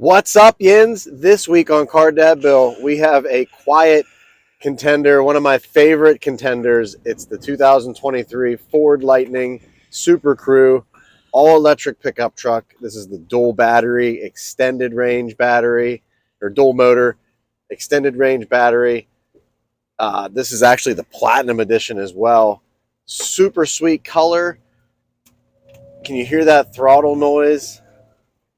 What's up, Yins? This week on Car Dad Bill, we have a quiet contender, one of my favorite contenders. It's the 2023 Ford Lightning Super Crew all-electric pickup truck. This is the dual battery, extended range battery, or dual motor, extended range battery. This is actually the Platinum Edition as well. Super sweet color. Can you hear that throttle noise?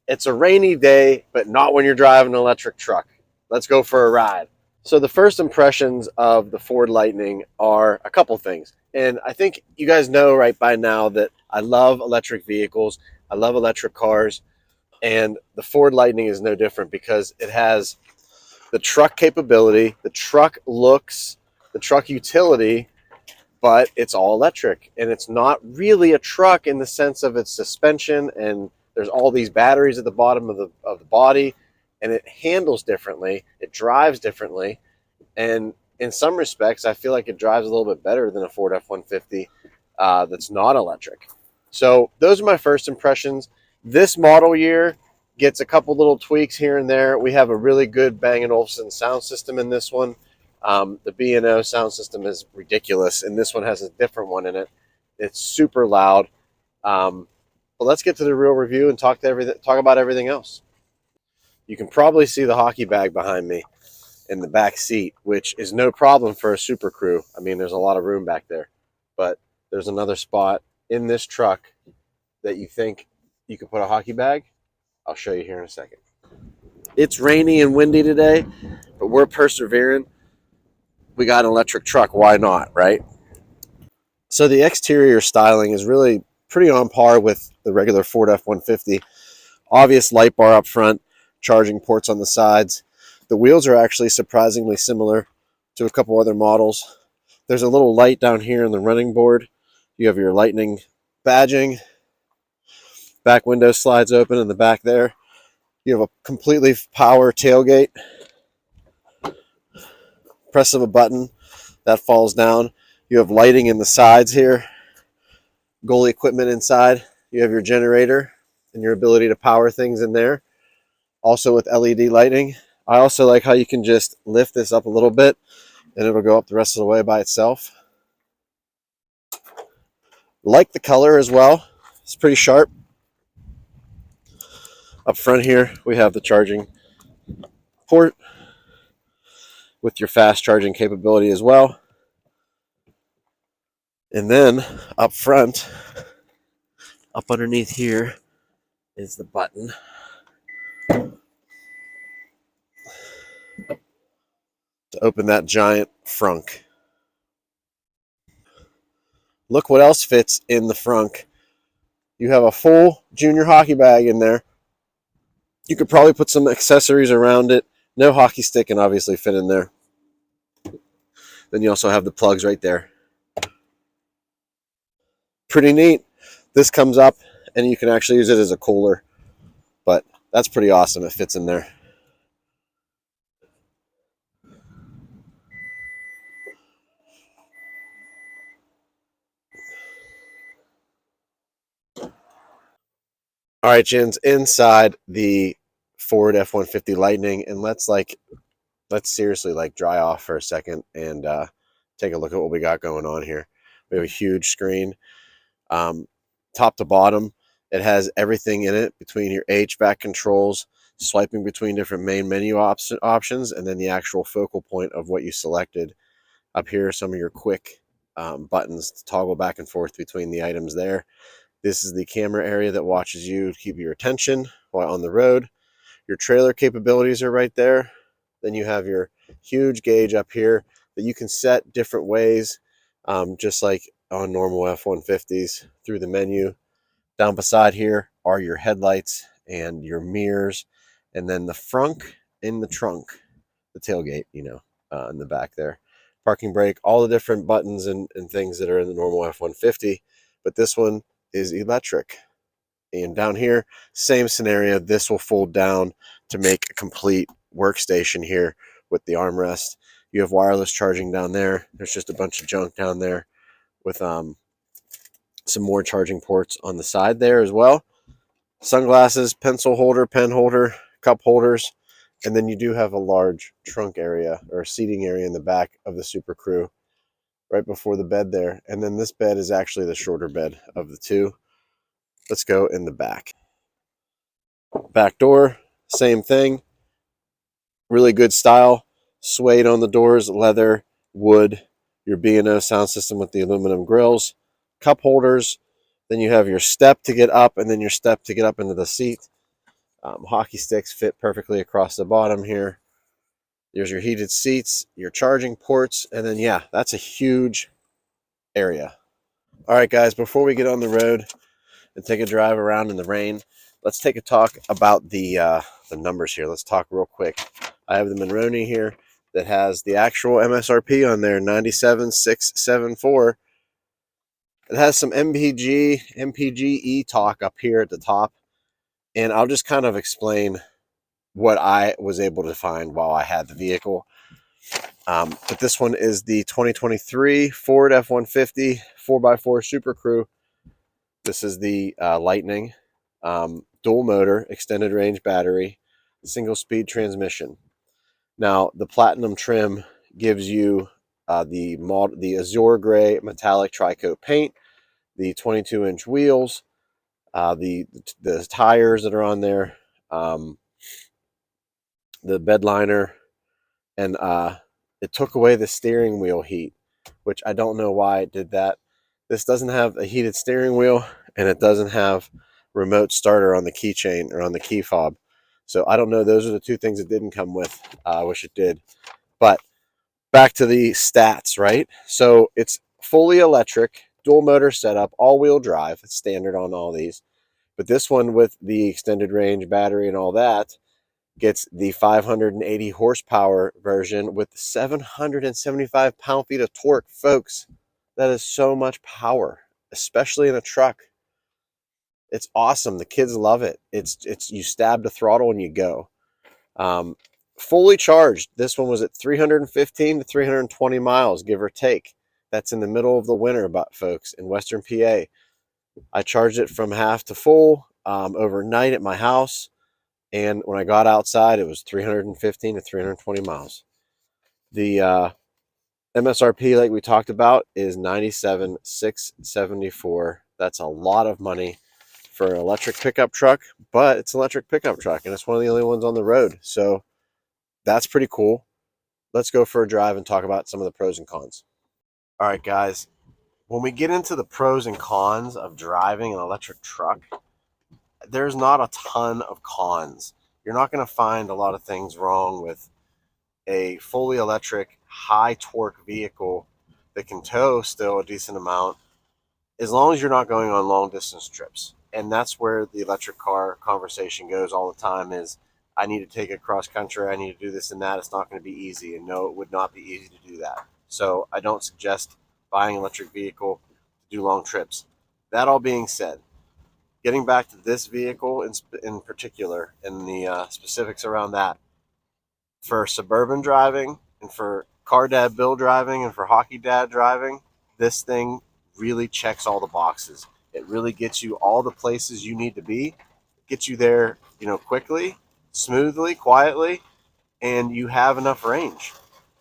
It's a rainy day, but not when you're driving an electric truck. Let's go for a ride. So the first impressions of the Ford Lightning are a couple things. And I think you guys know right by now that I love electric vehicles. I love electric cars. And the Ford Lightning is no different because it has the truck capability, the truck looks, the truck utility, but it's all electric. And it's not really a truck in the sense of its suspension, and there's all these batteries at the bottom of the body, and it handles differently, it drives differently, and in some respects I feel like it drives a little bit better than a Ford F-150 that's not electric. So those are my first impressions. This model year gets a couple little tweaks here and there. We have a really good Bang & Olufsen sound system in this one. The B&O sound system is ridiculous, and this one has a different one in it. It's super loud. But let's get to the real review and talk about everything else. You can probably see the hockey bag behind me in the back seat, which is no problem for a Super Crew. I mean, there's a lot of room back there, but there's another spot in this truck that you think you could put a hockey bag. I'll show you here in a second. It's rainy and windy today, but we're persevering. We got an electric truck. Why not, right? So the exterior styling is really pretty on par with the regular Ford F-150. Obvious light bar up front, charging ports on the sides. The wheels are actually surprisingly similar to a couple other models. There's a little light down here in the running board. You have your Lightning badging. Back window slides open in the back there. You have a completely power tailgate. Press of a button, that falls down. You have lighting in the sides here. Goalie equipment inside. You have your generator and your ability to power things in there. Also with LED lighting. I also like how you can just lift this up a little bit and it'll go up the rest of the way by itself. Like the color as well. It's pretty sharp. Up front here we have the charging port with your fast charging capability as well. And then up front, up underneath here, is the button to open that giant frunk. Look what else fits in the frunk. You have a full junior hockey bag in there. You could probably put some accessories around it. No hockey stick can obviously fit in there. Then you also have the plugs right there. Pretty neat. This comes up and you can actually use it as a cooler, but that's pretty awesome. It fits in there. All right, Jins, inside the Ford F-150 Lightning, and let's seriously dry off for a second and take a look at what we got going on here. We have a huge screen, top to bottom. It has everything in it between your HVAC controls, swiping between different main menu options, and then the actual focal point of what you selected. Up here are some of your quick buttons to toggle back and forth between the items there. This is the camera area that watches you to keep your attention while on the road. Your trailer capabilities are right there. Then you have your huge gauge up here that you can set different ways, just like on normal F-150s through the menu. Down beside here are your headlights and your mirrors, and then the frunk in the trunk, the tailgate, in the back there. Parking brake, all the different buttons and things that are in the normal F-150, but this one is electric. And down here, same scenario. This will fold down to make a complete workstation here with the armrest. You have wireless charging down there. There's just a bunch of junk down there with some more charging ports on the side there as well. Sunglasses, pencil holder, pen holder, cup holders, and then you do have a large trunk area or seating area in the back of the Super Crew right before the bed there. And then this bed is actually the shorter bed of the two. Let's go in the back. Back door, same thing. Really good style. Suede on the doors, leather, wood. Your B&O sound system with the aluminum grills. Cup holders. Then you have your step to get up, and then your step to get up into the seat. Hockey sticks fit perfectly across the bottom here. There's your heated seats, your charging ports, and then, yeah, that's a huge area. All right, guys, before we get on the road and take a drive around in the rain, let's take a talk about the numbers here. Let's talk real quick. I have the Monroney here that has the actual MSRP on there, 97,674. It has some MPGE talk up here at the top, and I'll just kind of explain what I was able to find while I had the vehicle. But this one is the 2023 Ford F-150 4x4 Super Crew. This is the Lightning, dual motor, extended range battery, single speed transmission. Now, the platinum trim gives you the azure gray metallic tri-coat paint, the 22-inch wheels, the tires that are on there, the bed liner, and it took away the steering wheel heat, which I don't know why it did that. This doesn't have a heated steering wheel, and it doesn't have remote starter on the keychain or on the key fob. So I don't know. Those are the two things it didn't come with. I wish it did. But back to the stats, right? So it's fully electric, dual motor setup, all-wheel drive. It's standard on all these. But this one with the extended range battery and all that gets the 580 horsepower version with 775 pound-feet of torque. Folks, that is so much power, especially in a truck. It's awesome. The kids love it. It's you stab the throttle and you go. Fully charged. This one was at 315 to 320 miles, give or take. That's in the middle of the winter, but folks, in Western PA. I charged it from half to full overnight at my house. And when I got outside, it was 315 to 320 miles. The MSRP, like we talked about, is 97,674. That's a lot of money for an electric pickup truck, but it's an electric pickup truck, and it's one of the only ones on the road. So that's pretty cool. Let's go for a drive and talk about some of the pros and cons. All right, guys. When we get into the pros and cons of driving an electric truck, there's not a ton of cons. You're not going to find a lot of things wrong with a fully electric, high torque vehicle that can tow still a decent amount, as long as you're not going on long distance trips. And that's where the electric car conversation goes all the time is, I need to take it cross country, I need to do this and that. It's not going to be easy. And no, it would not be easy to do that. So I don't suggest buying an electric vehicle to do long trips. That all being said, getting back to this vehicle in particular and the specifics around that, for suburban driving and for car dad Bill driving and for hockey dad driving, this thing really checks all the boxes. It really gets you all the places you need to be, gets you there, quickly, smoothly, quietly, and you have enough range.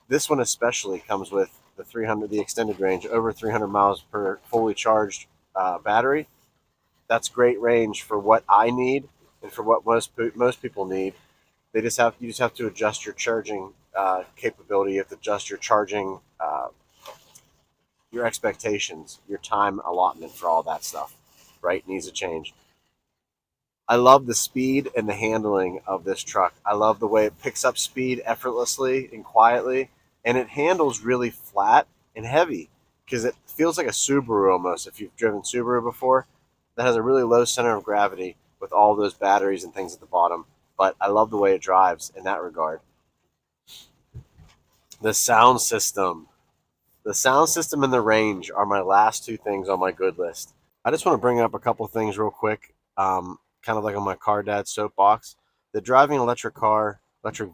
This one especially comes with the extended range, over 300 miles per fully charged battery. That's great range for what I need and for what most people need. You just have to adjust your charging capability. You have to adjust your charging, your expectations, your time allotment for all that stuff. Right, needs a change. I love the speed and the handling of this truck. I love the way it picks up speed effortlessly and quietly, and it handles really flat and heavy because it feels like a Subaru almost. If you've driven Subaru before, that has a really low center of gravity with all those batteries and things at the bottom. But I love the way it drives in that regard. The sound system. The sound system and the range are my last two things on my good list. I just want to bring up a couple of things real quick, kind of like on my car dad soapbox. The driving electric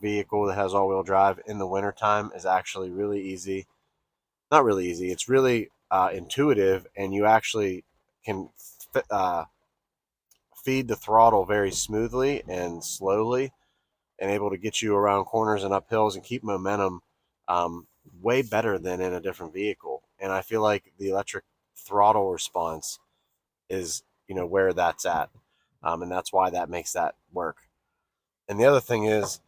vehicle that has all-wheel drive in the wintertime is actually really easy. Not really easy. It's really intuitive, and you actually can feed the throttle very smoothly and slowly. and able to get you around corners and up hills and keep momentum way better than in a different vehicle. And I feel like the electric throttle response is, where that's at. And that's why that makes that work. And the other thing is,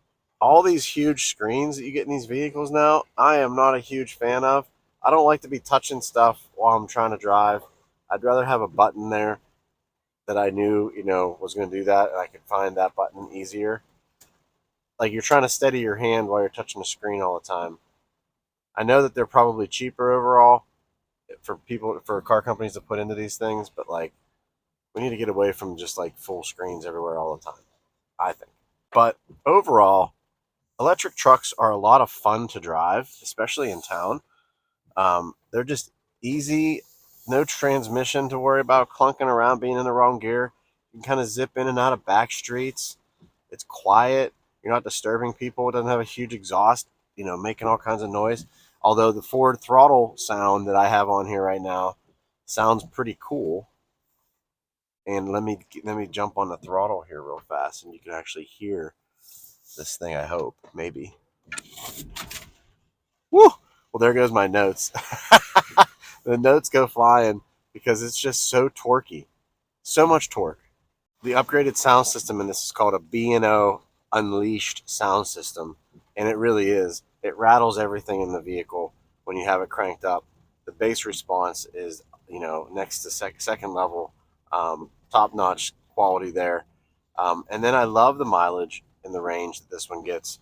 all these huge screens that you get in these vehicles now, I am not a huge fan of. I don't like to be touching stuff while I'm trying to drive. I'd rather have a button there that I knew, was going to do that, and I could find that button easier. Like, you're trying to steady your hand while you're touching the screen all the time. I know that they're probably cheaper overall for car companies to put into these things, but like, we need to get away from just like full screens everywhere all the time, I think. But overall, electric trucks are a lot of fun to drive, especially in town. They're just easy, no transmission to worry about clunking around, being in the wrong gear. You can kind of zip in and out of back streets. It's quiet. You're not disturbing people. It doesn't have a huge exhaust, making all kinds of noise. Although the Ford throttle sound that I have on here right now sounds pretty cool. And let me jump on the throttle here real fast, and you can actually hear this thing. I hope, maybe. Woo! Well, there goes my notes. The notes go flying because it's just so torquey, so much torque. The upgraded sound system in this is called a B&O Unleashed sound system, and it really is. It rattles everything in the vehicle when you have it cranked up. The bass response is, next to second level, top-notch quality there. And then I love the mileage and the range that this one gets.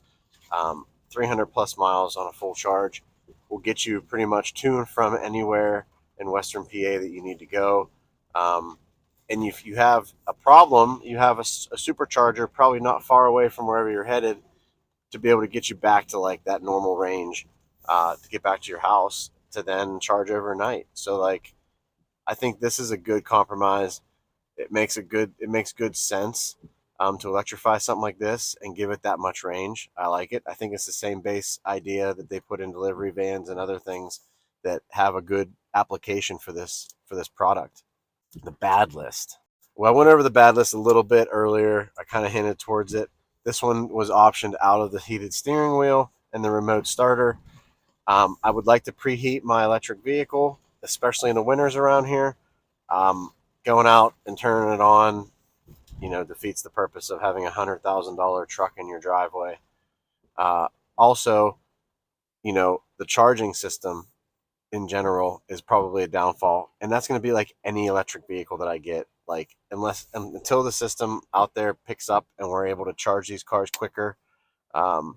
300 plus miles on a full charge will get you pretty much to and from anywhere in Western PA that you need to go. And if you have a problem, you have a supercharger probably not far away from wherever you're headed to be able to get you back to like that normal range, to get back to your house to then charge overnight. So like, I think this is a good compromise. It makes good sense to electrify something like this and give it that much range. I like it. I think it's the same base idea that they put in delivery vans and other things that have a good application for this product. The bad list. Well, I went over the bad list a little bit earlier. I kind of hinted towards it. This one was optioned out of the heated steering wheel and the remote starter. I would like to preheat my electric vehicle, especially in the winters around here. Going out and turning it on, defeats the purpose of having $100,000 truck in your driveway. Also, the charging system in general is probably a downfall, and that's going to be like any electric vehicle that I get. Like, until the system out there picks up and we're able to charge these cars quicker, out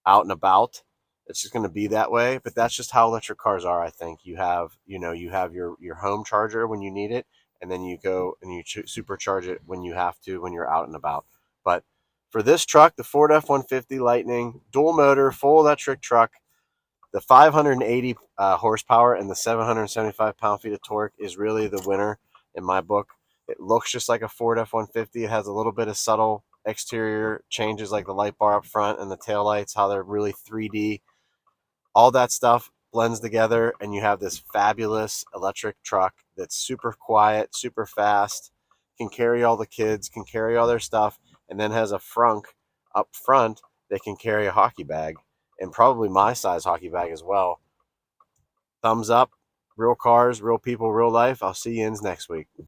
and about, it's just going to be that way. But that's just how electric cars are. I think you have your home charger when you need it, and then you go and you supercharge it when you have to, when you're out and about. But for this truck, the Ford F-150 Lightning, dual motor, full electric truck, the 580 horsepower and the 775 pound-feet of torque is really the winner in my book. It looks just like a Ford F-150. It has a little bit of subtle exterior changes, like the light bar up front and the taillights, how they're really 3D. All that stuff blends together, and you have this fabulous electric truck that's super quiet, super fast, can carry all the kids, can carry all their stuff, and then has a frunk up front that can carry a hockey bag, and probably my size hockey bag as well. Thumbs up. Real cars, real people, real life. I'll see you next week.